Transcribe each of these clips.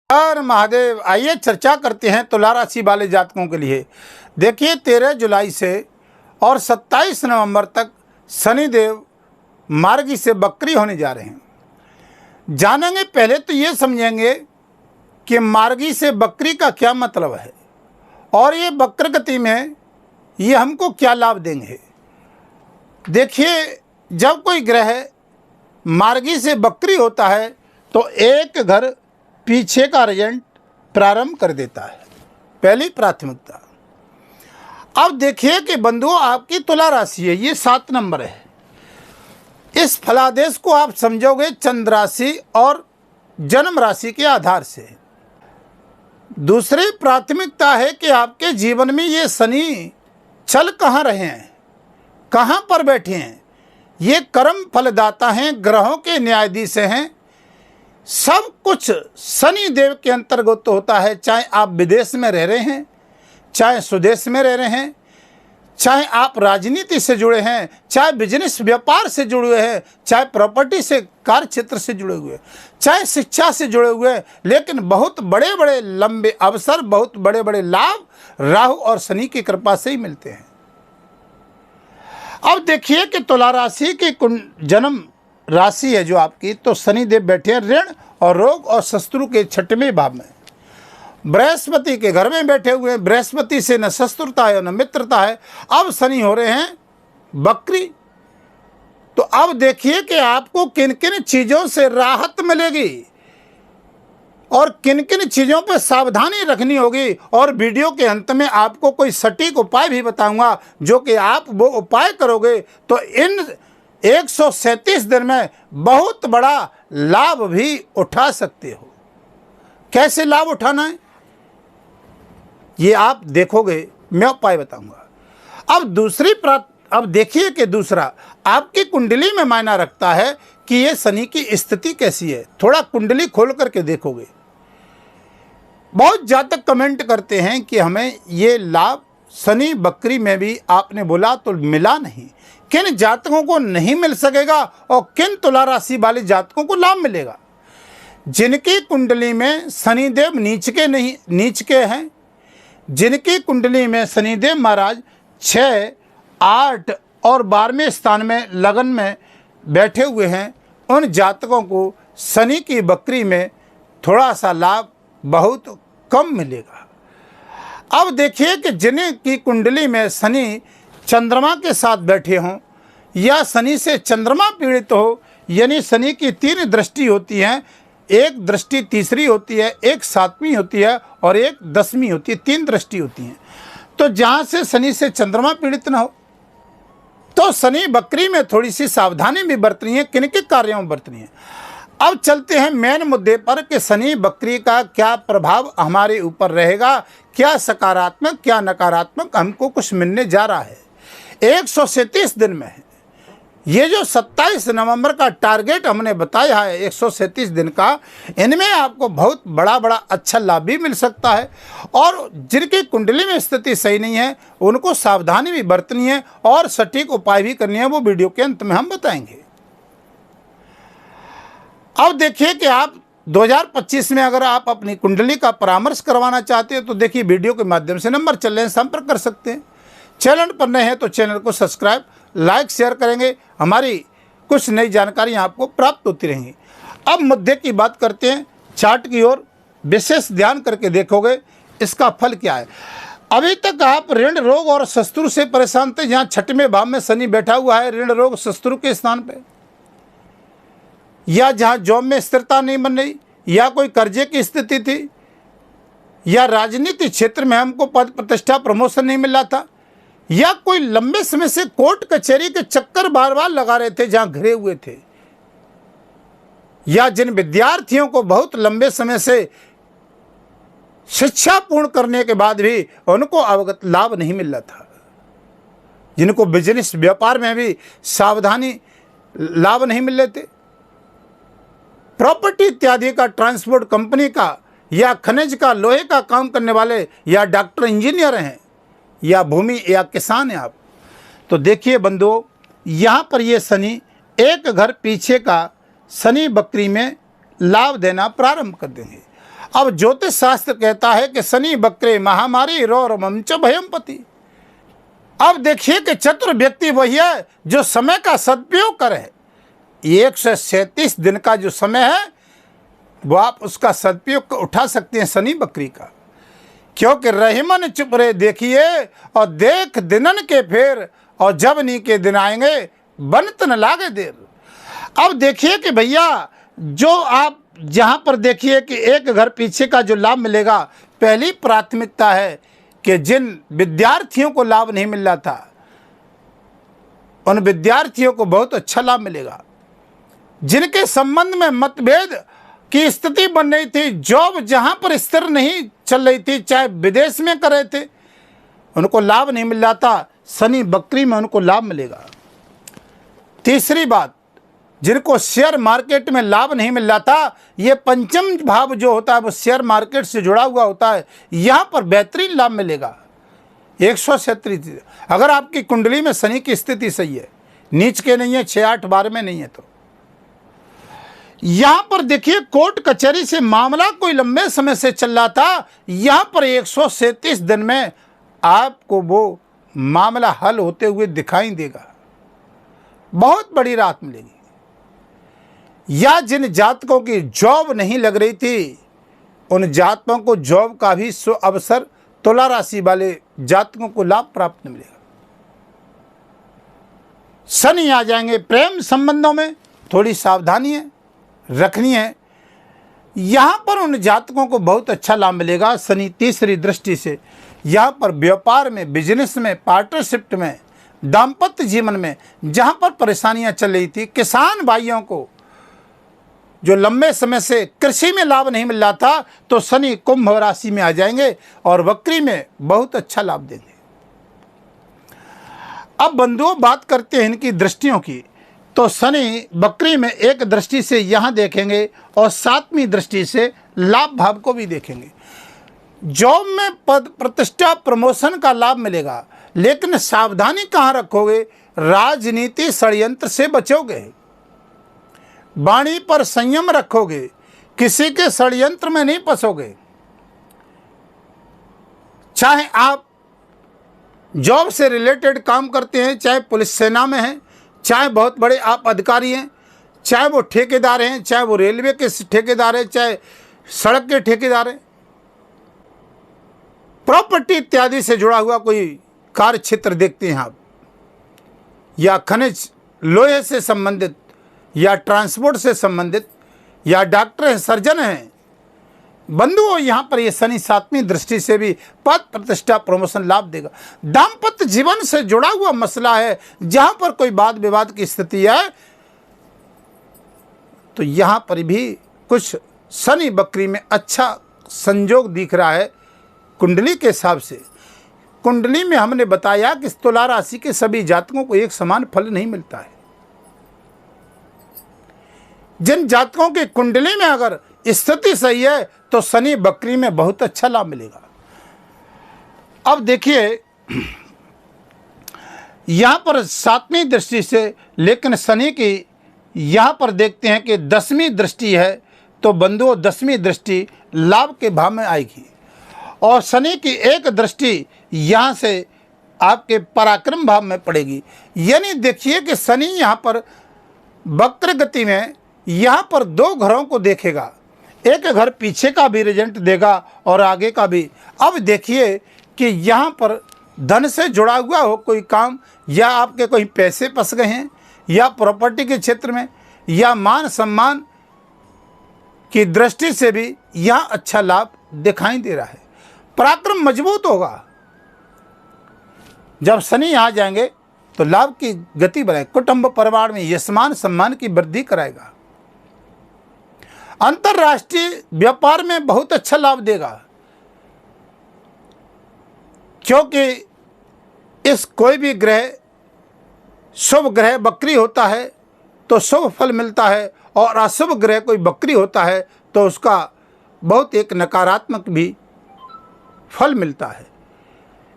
हर महादेव। आइए चर्चा करते हैं तुला राशि वाले जातकों के लिए। देखिए 13 जुलाई से और 27 नवंबर तक शनिदेव मार्गी से बकरी होने जा रहे हैं। जानेंगे, पहले तो ये समझेंगे कि मार्गी से बकरी का क्या मतलब है और ये वक्र गति में ये हमको क्या लाभ देंगे। देखिए, जब कोई ग्रह मार्गी से बकरी होता है तो एक घर पीछे का रिजल्ट प्रारंभ कर देता है, पहली प्राथमिकता। अब देखिए कि बंधुओं, आपकी तुला राशि है, ये 7 नंबर है। इस फलादेश को आप समझोगे चंद्र राशि और जन्म राशि के आधार से। दूसरी प्राथमिकता है कि आपके जीवन में ये शनि चल कहाँ रहे हैं, कहाँ पर बैठे हैं। ये कर्म फलदाता हैं, ग्रहों के न्यायाधीश हैं। सब कुछ शनि देव के अंतर्गत होता है। चाहे आप विदेश में रह रहे हैं, चाहे स्वदेश में रह रहे हैं, चाहे आप राजनीति से जुड़े हैं, चाहे बिजनेस व्यापार से जुड़े हुए हैं, चाहे प्रॉपर्टी से, कार्य क्षेत्र से जुड़े हुए हैं, चाहे शिक्षा से जुड़े हुए हैं, लेकिन बहुत बड़े बड़े लंबे अवसर, बहुत बड़े बड़े लाभ राहु और शनि की कृपा से ही मिलते हैं। अब देखिए कि तुला राशि की जन्म राशि है जो आपकी, तो शनिदेव बैठे हैं ऋण और रोग और शत्रु के 6वें भाव में। बृहस्पति के घर में बैठे हुए हैं। बृहस्पति से न शत्रुता है न मित्रता है। अब शनि हो रहे हैं बकरी। तो अब देखिए कि आपको किन किन चीज़ों से राहत मिलेगी और किन किन चीज़ों पर सावधानी रखनी होगी। और वीडियो के अंत में आपको कोई सटीक उपाय भी बताऊंगा, जो कि आप वो उपाय करोगे तो इन 137 दिन में बहुत बड़ा लाभ भी उठा सकते हो। कैसे लाभ उठाना है ये आप देखोगे, मैं उपाय बताऊंगा। अब देखिए कि दूसरा आपकी कुंडली में मायना रखता है कि ये शनि की स्थिति कैसी है। थोड़ा कुंडली खोल करके देखोगे। बहुत जातक कमेंट करते हैं कि हमें ये लाभ शनि बकरी में भी आपने बोला तो मिला नहीं। किन जातकों को नहीं मिल सकेगा और किन तुला राशि वाले जातकों को लाभ मिलेगा? जिनकी कुंडली में शनिदेव नीच के हैं, जिनकी कुंडली में शनिदेव महाराज 6, 8 और 12वें स्थान में लगन में बैठे हुए हैं, उन जातकों को शनि की बकरी में थोड़ा सा लाभ बहुत कम मिलेगा। अब देखिए कि जिनकी कुंडली में शनि चंद्रमा के साथ बैठे हों या शनि से चंद्रमा पीड़ित हो, यानी शनि की 3 दृष्टि होती हैं। एक दृष्टि तीसरी होती है, एक 7वीं होती है और एक 10वीं होती है। 3 दृष्टि होती हैं। तो जहाँ से शनि से चंद्रमा पीड़ित ना हो, तो शनि बकरी में थोड़ी सी सावधानी भी बरतनी है। किन के कार्यों में बरतनी है। अब चलते हैं मेन मुद्दे पर कि शनि बकरी का क्या प्रभाव हमारे ऊपर रहेगा, क्या सकारात्मक क्या नकारात्मक हमको कुछ मिलने जा रहा है। 137 दिन में है। ये जो 27 नवंबर का टारगेट हमने बताया है 137 दिन का, इनमें आपको बहुत बड़ा अच्छा लाभ भी मिल सकता है। और जिनकी कुंडली में स्थिति सही नहीं है उनको सावधानी भी बरतनी है और सटीक उपाय भी करनी है। वो वीडियो के अंत में हम बताएंगे। अब देखिए कि आप 2025 में अगर आप अपनी कुंडली का परामर्श करवाना चाहते हो तो देखिए वीडियो के माध्यम से नंबर चल रहे हैं, संपर्क कर सकते हैं। चैनल पर नए हैं तो चैनल को सब्सक्राइब, लाइक, शेयर करेंगे। हमारी कुछ नई जानकारियाँ आपको प्राप्त होती रहेंगी। अब मुद्दे की बात करते हैं। चार्ट की ओर विशेष ध्यान करके देखोगे इसका फल क्या है। अभी तक आप ऋण रोग और शत्रु से परेशान थे। जहाँ 6वें भाव में शनि बैठा हुआ है ऋण रोग शत्रु के स्थान पे, या जहाँ जॉब में स्थिरता नहीं बन रही, या कोई कर्जे की स्थिति थी, या राजनीति क्षेत्र में हमको पद प्रतिष्ठा प्रमोशन नहीं मिल रहा था, या कोई लंबे समय से कोर्ट कचहरी के चक्कर बार बार लगा रहे थे जहां घिरे हुए थे, या जिन विद्यार्थियों को बहुत लंबे समय से शिक्षा पूर्ण करने के बाद भी उनको अवगत लाभ नहीं मिल रहा था, जिनको बिजनेस व्यापार में भी सावधानी लाभ नहीं मिल रहे थे, प्रॉपर्टी इत्यादि का, ट्रांसपोर्ट कंपनी का या खनिज का, लोहे का काम करने वाले, या डॉक्टर इंजीनियर हैं, या भूमि या किसान हैं आप, तो देखिए बंधुओं, यहाँ पर ये शनि एक घर पीछे का शनि बकरी में लाभ देना प्रारंभ कर देंगे। अब ज्योतिष शास्त्र कहता है कि शनि वक्रे महामारी रोरमं च भयंपति। अब देखिए कि चतुर व्यक्ति वही है जो समय का सदुपयोग करे। 137 दिन का जो समय है वो आप उसका सदुपयोग उठा सकते हैं शनि वक्री का, क्योंकि रहीमन चुप रहे देखिए और देख दिनन के फेर, और जब नी के दिन आएंगे बनत न लागे देर। अब देखिए कि भैया जो आप जहाँ पर देखिए कि एक घर पीछे का जो लाभ मिलेगा, पहली प्राथमिकता है कि जिन विद्यार्थियों को लाभ नहीं मिल रहा था उन विद्यार्थियों को बहुत अच्छा लाभ मिलेगा। जिनके संबंध में मतभेद की स्थिति बन रही थी, जॉब जहाँ पर स्थिर नहीं चल रही थी, चाहे विदेश में कर रहे थे, उनको लाभ नहीं मिल रहा था, शनि वक्री में उनको लाभ मिलेगा। तीसरी बात, जिनको शेयर मार्केट में लाभ नहीं मिल रहा था, ये पंचम भाव जो होता है वो शेयर मार्केट से जुड़ा हुआ होता है, यहाँ पर बेहतरीन लाभ मिलेगा। 137 अगर आपकी कुंडली में शनि की स्थिति सही है, नीच के नहीं है, 6, 8, 12 में नहीं है, तो यहाँ पर देखिए कोर्ट कचहरी से मामला कोई लंबे समय से चल रहा था, यहाँ पर 137 दिन में आपको वो मामला हल होते हुए दिखाई देगा। बहुत बड़ी राहत मिलेगी। या जिन जातकों की जॉब नहीं लग रही थी उन जातकों को जॉब का भी सु अवसर, तुला राशि वाले जातकों को लाभ प्राप्त मिलेगा। शनि आ जाएंगे, प्रेम संबंधों में थोड़ी सावधानी है रखनी है। यहाँ पर उन जातकों को बहुत अच्छा लाभ मिलेगा शनि तीसरी दृष्टि से। यहाँ पर व्यापार में, बिजनेस में, पार्टनरशिप में, दाम्पत्य जीवन में जहाँ पर परेशानियाँ चल रही थी, किसान भाइयों को जो लंबे समय से कृषि में लाभ नहीं मिल रहा था, तो शनि कुंभ राशि में आ जाएंगे और वक्री में बहुत अच्छा लाभ देंगे। अब बंधुओं बात करते हैं इनकी दृष्टियों की, तो शनि वक्री में एक दृष्टि से यहाँ देखेंगे और 7वीं दृष्टि से लाभ भाव को भी देखेंगे। जॉब में पद प्रतिष्ठा प्रमोशन का लाभ मिलेगा, लेकिन सावधानी कहाँ रखोगे? राजनीति षड्यंत्र से बचोगे, वाणी पर संयम रखोगे, किसी के षड्यंत्र में नहीं फंसोगे। चाहे आप जॉब से रिलेटेड काम करते हैं, चाहे पुलिस सेना में हैं, चाहे बहुत बड़े आप अधिकारी हैं, चाहे वो ठेकेदार हैं, चाहे वो रेलवे के ठेकेदार हैं, चाहे सड़क के ठेकेदार हैं, प्रॉपर्टी इत्यादि से जुड़ा हुआ कोई कार्य क्षेत्र देखते हैं आप, या खनिज लोहे से संबंधित, या ट्रांसपोर्ट से संबंधित, या डॉक्टर हैं, सर्जन हैं, बंधुओं यहाँ पर ये शनि 7वीं दृष्टि से भी पद प्रतिष्ठा प्रमोशन लाभ देगा। दाम्पत्य जीवन से जुड़ा हुआ मसला है, जहाँ पर कोई वाद विवाद की स्थिति है, तो यहाँ पर भी कुछ शनि वक्री में अच्छा संयोग दिख रहा है कुंडली के हिसाब से। कुंडली में हमने बताया कि तुला राशि के सभी जातकों को एक समान फल नहीं मिलता है। जिन जातकों की कुंडली में अगर स्थिति सही है तो शनि वक्री में बहुत अच्छा लाभ मिलेगा। अब देखिए यहाँ पर 7वीं दृष्टि से, लेकिन शनि की यहाँ पर देखते हैं कि 10वीं दृष्टि है, तो बंधुओं 10वीं दृष्टि लाभ के भाव में आएगी, और शनि की एक दृष्टि यहाँ से आपके पराक्रम भाव में पड़ेगी। यानी देखिए कि शनि यहाँ पर वक्र गति में यहाँ पर 2 घरों को देखेगा, एक घर पीछे का भी रिजल्ट देगा और आगे का भी। अब देखिए कि यहाँ पर धन से जुड़ा हुआ हो कोई काम, या आपके कोई पैसे फंस गए हैं, या प्रॉपर्टी के क्षेत्र में, या मान सम्मान की दृष्टि से भी यहाँ अच्छा लाभ दिखाई दे रहा है। पराक्रम मजबूत होगा। जब शनि आ जाएंगे तो लाभ की गति बढ़ाएगा, कुटुंब परिवार में यशमान सम्मान की वृद्धि कराएगा। अंतर्राष्ट्रीय व्यापार में बहुत अच्छा लाभ देगा, क्योंकि इस कोई भी ग्रह शुभ ग्रह वक्री होता है तो शुभ फल मिलता है, और अशुभ ग्रह कोई वक्री होता है तो उसका बहुत एक नकारात्मक भी फल मिलता है।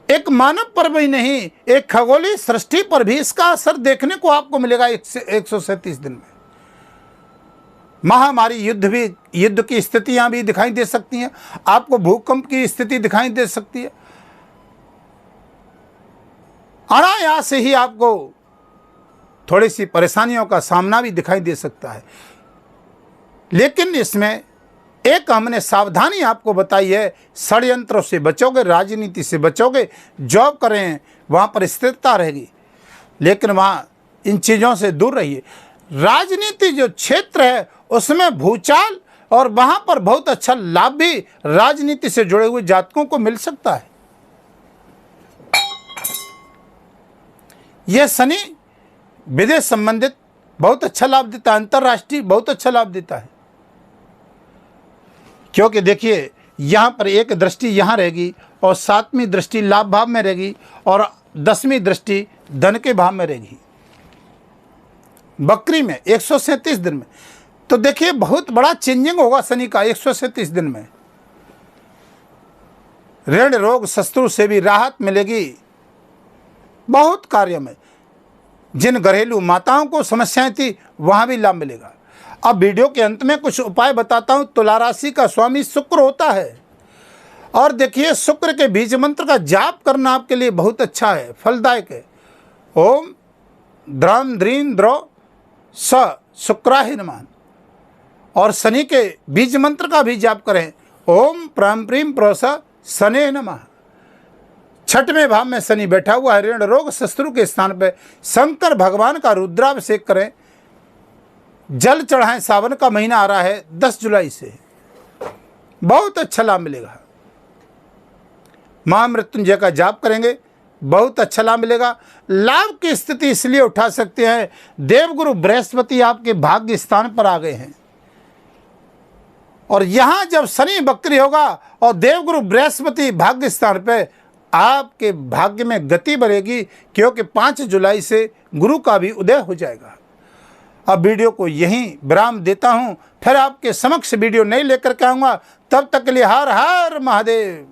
एक मानव पर भी नहीं, एक खगोलीय सृष्टि पर भी इसका असर देखने को आपको मिलेगा 137 दिन में। महामारी, युद्ध की स्थितियां भी दिखाई दे सकती हैं, आपको भूकंप की स्थिति दिखाई दे सकती है। अनायास से ही आपको थोड़ी सी परेशानियों का सामना भी दिखाई दे सकता है। लेकिन इसमें एक हमने सावधानी आपको बताई है, षड्यंत्रों से बचोगे, राजनीति से बचोगे, जॉब करें वहाँ पर स्थिरता रहेगी, लेकिन वहाँ इन चीज़ों से दूर रहिए। राजनीति जो क्षेत्र है उसमें भूचाल और वहाँ पर बहुत अच्छा लाभ भी राजनीति से जुड़े हुए जातकों को मिल सकता है। यह शनि विदेश संबंधित बहुत अच्छा लाभ देता है, अंतर्राष्ट्रीय बहुत अच्छा लाभ देता है, क्योंकि देखिए यहाँ पर एक दृष्टि यहाँ रहेगी और 7वीं दृष्टि लाभ भाव में रहेगी और 10वीं दृष्टि धन के भाव में रहेगी बकरी में 137 दिन में। तो देखिए बहुत बड़ा चेंजिंग होगा शनि का 137 दिन में। ऋण रोग शत्रु से भी राहत मिलेगी बहुत कार्य में। जिन घरेलू माताओं को समस्याएं थी वहां भी लाभ मिलेगा। अब वीडियो के अंत में कुछ उपाय बताता हूं। तुला राशि का स्वामी शुक्र होता है और देखिए शुक्र के बीज मंत्र का जाप करना आपके लिए बहुत अच्छा है, फलदायक है। ओम द्राम द्रीं द्रो स शुक्राय नमः। और शनि के बीज मंत्र का भी जाप करें, ओम प्राम प्रीम प्रोस शने नमः। 6वें भाव में शनि बैठा हुआ है, ऋण रोग शत्रु के स्थान पर शंकर भगवान का रुद्राभिषेक करें, जल चढ़ाएं। सावन का महीना आ रहा है 10 जुलाई से, बहुत अच्छा लाभ मिलेगा। महामृत्युंजय का जाप करेंगे, बहुत अच्छा लाभ मिलेगा। लाभ की स्थिति इसलिए उठा सकते हैं, देवगुरु बृहस्पति आपके भाग्य स्थान पर आ गए हैं और यहां जब शनि बकरी होगा और देवगुरु बृहस्पति भाग्य स्थान पर, आपके भाग्य में गति बढ़ेगी, क्योंकि 5 जुलाई से गुरु का भी उदय हो जाएगा। अब वीडियो को यहीं विराम देता हूं, फिर आपके समक्ष वीडियो नहीं लेकर के आऊंगा। तब तक के लिए हर हर महादेव।